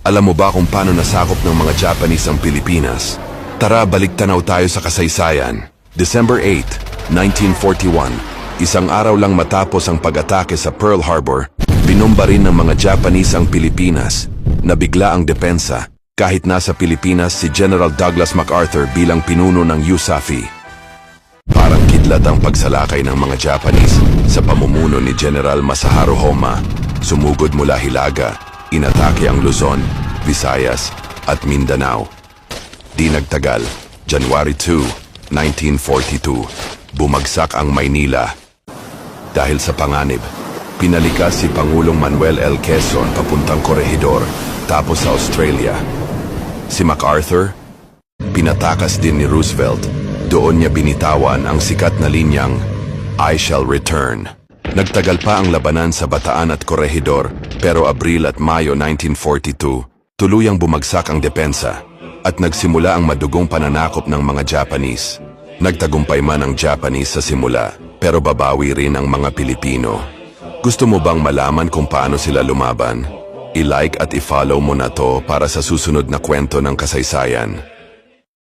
Alam mo ba kung paano nasakop ng mga Japanese ang Pilipinas? Tara, balik tanaw tayo sa kasaysayan. December 8, 1941, isang araw lang matapos ang pag-atake sa Pearl Harbor, binomba rin ng mga Japanese ang Pilipinas. Nabigla ang depensa, kahit nasa Pilipinas si General Douglas MacArthur bilang pinuno ng USAFE. Parang kidlat ang pagsalakay ng mga Japanese sa pamumuno ni General Masaharu Homma. Sumugod mula Hilaga, inatake ang Luzon, Visayas at Mindanao. Di nagtagal, January 2, 1942, bumagsak ang Maynila. Dahil sa panganib, pinalikas si Pangulong Manuel L. Quezon papuntang Corregidor, tapos sa Australia. Si MacArthur, pinatakas din ni Roosevelt. Doon niya binitawan ang sikat na linyang I shall return. Nagtagal pa ang labanan sa Bataan at Corregidor, pero Abril at Mayo 1942, tuluyang bumagsak ang depensa at nagsimula ang madugong pananakop ng mga Japanese. Nagtagumpay man ang Japanese sa simula, pero babawi rin ang mga Pilipino. Gusto mo bang malaman kung paano sila lumaban? I-like at i-follow mo na to para sa susunod na kwento ng kasaysayan.